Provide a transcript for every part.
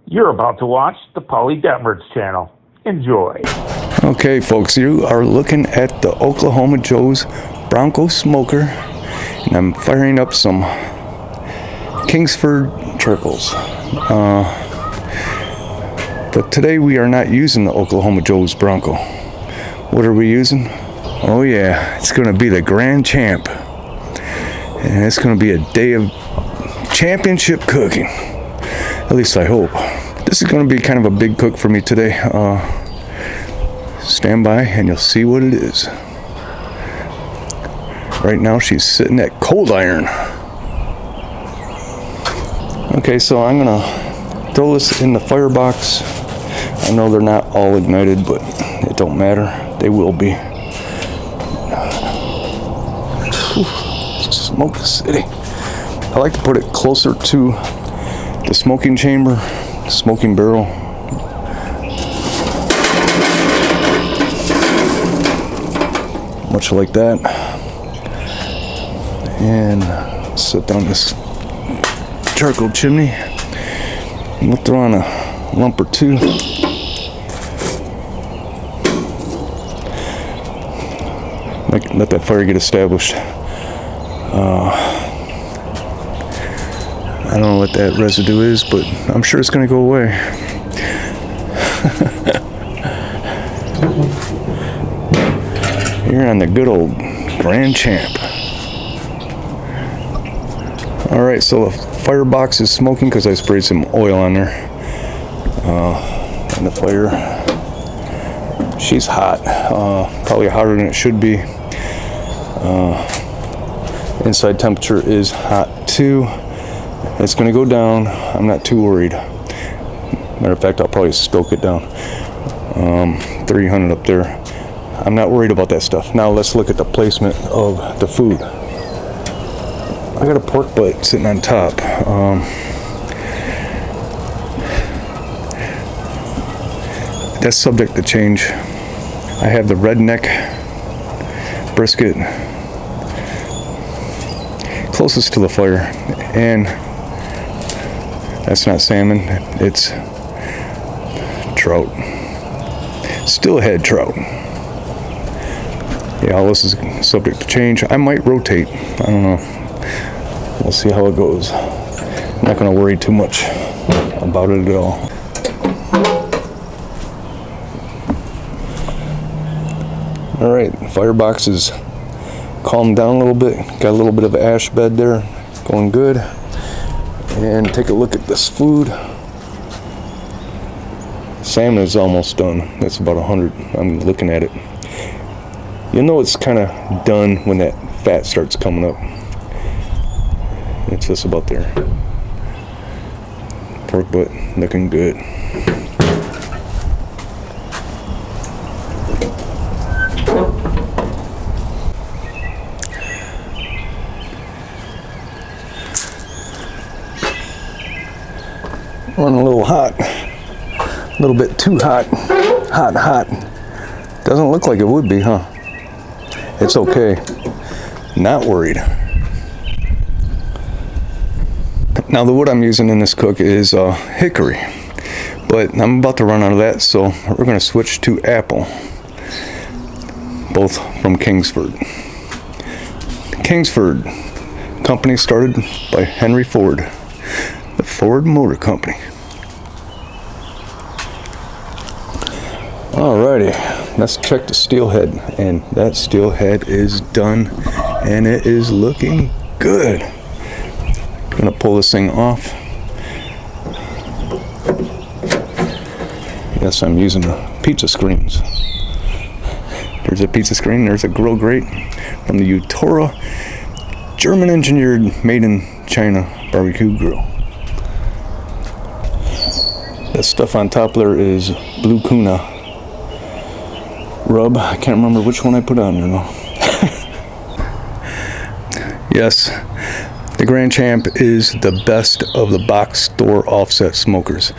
You're about to watch the Paulie Detmers channel. Enjoy. Okay, folks, you are looking at the Oklahoma Joe's Bronco Smoker, and I'm firing up some Kingsford charcoals. But today we are not using the Oklahoma Joe's Bronco. What are we using? Oh yeah, it's going to be the Grand Champ. And it's going to be a day of championship cooking. At least I hope. This is going to be kind of a big cook for me today. Stand by and you'll see what it is. Right now she's sitting at cold iron. Okay, so I'm going to throw this in the firebox. I know they're not all ignited, but it don't matter. They will be. Whew, smoke city. I like to put it closer to the smoking chamber, smoking barrel. Much like that. And set down this charcoal chimney. And we'll throw on a lump or two. Let that fire get established. I don't know what that residue is, but I'm sure it's going to go away. You're on the good old Grand Champ. Alright, so the firebox is smoking because I sprayed some oil on there. And the fire, she's hot. Probably hotter than it should be. Inside temperature is hot too. It's going to go down. I'm not too worried. Matter of fact, I'll probably stoke it down. 300 up there. I'm not worried about that stuff. Now let's look at the placement of the food. I got a pork butt sitting on top. That's subject to change. I have the redneck brisket closest to the fire, and that's not salmon, it's trout. Steelhead trout. Yeah, all this is subject to change. I might rotate. I don't know. We'll see how it goes. I'm not going to worry too much about it at all. Alright, firebox is calmed down a little bit. Got a little bit of ash bed there. Going good. And take a look at this food. Salmon is almost done. That's about 100. I'm looking at it. You know it's kind of done when that fat starts coming up. It's just about there. Pork butt looking good. Running a little hot, a little bit too hot, hot. Doesn't look like it would be, huh? It's okay, not worried. Now the wood I'm using in this cook is hickory, but I'm about to run out of that, so we're going to switch to apple, both from Kingsford. Kingsford company started by Henry Ford, the Ford Motor Company. Alrighty, let's check the steelhead, and that steelhead is done, and it is looking good. Gonna pull this thing off. Yes, I'm using the pizza screens. There's a pizza screen, there's a grill grate from the Utora German engineered, made in China barbecue grill. That stuff on top there is blue tuna rub. I can't remember which one I put on there though. Yes, the Grand Champ is the best of the box store offset smokers.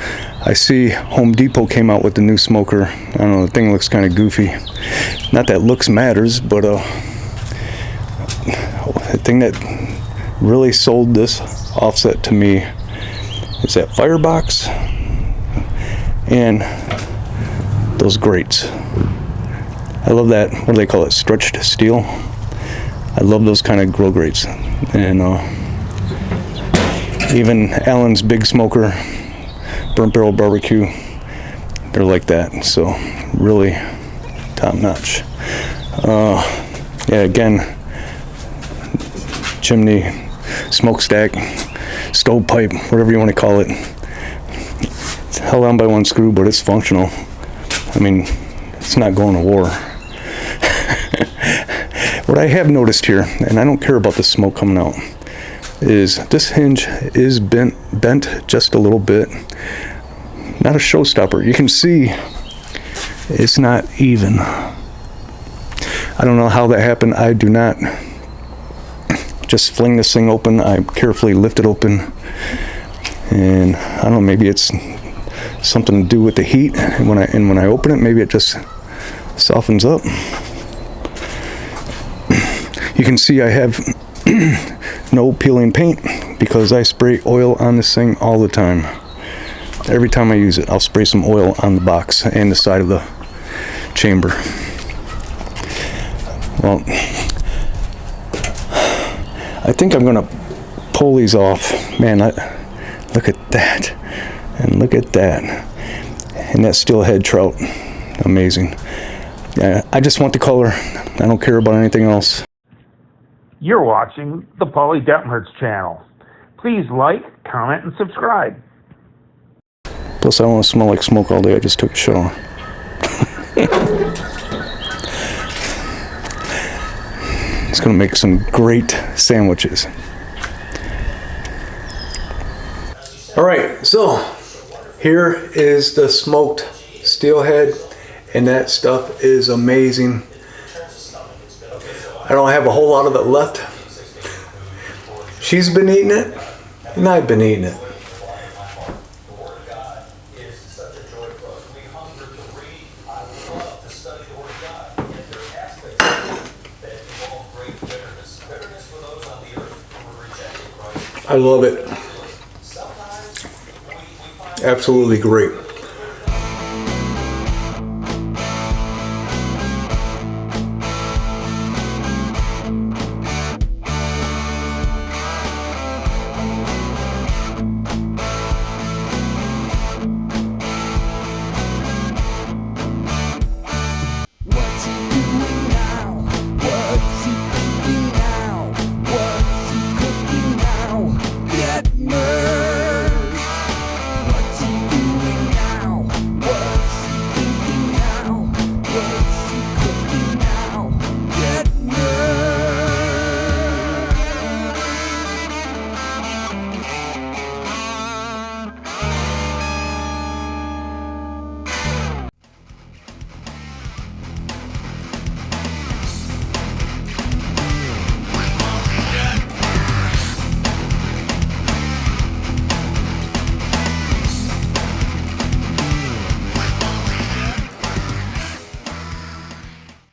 I see Home Depot came out with the new smoker. I don't know, the thing looks kind of goofy. Not that looks matters, but the thing that really sold this offset to me is that firebox and those grates. I love that, what do they call it, stretched steel? I love those kind of grill grates. And even Allen's Big Smoker, Burnt Barrel Barbecue, they're like that. So really top notch. Yeah, again, chimney, smokestack, stovepipe, whatever you want to call it. It's held on by one screw, but it's functional. I mean, it's not going to war. What I have noticed here, and I don't care about the smoke coming out, is this hinge is bent just a little bit. Not a showstopper. You can see it's not even. I don't know how that happened. I do not just fling this thing open. I carefully lift it open, and I don't know, maybe it's something to do with the heat. And when I open it, maybe it just softens up. You can see I have no peeling paint because I spray oil on this thing all the time. Every time I use it, I'll spray some oil on the box and the side of the chamber. Well, I think I'm gonna pull these off. Man, look at that, and look at that, and that steelhead trout, amazing. Yeah, I just want the color. I don't care about anything else. You're watching the Paulie Detmers channel. Please like, comment, and subscribe. Plus, I don't want to smell like smoke all day. I just took a shower. It's going to make some great sandwiches. All right, so here is the smoked steelhead, and that stuff is amazing. I don't have a whole lot of it left. She's been eating it, and I've been eating it. I love it. Absolutely great.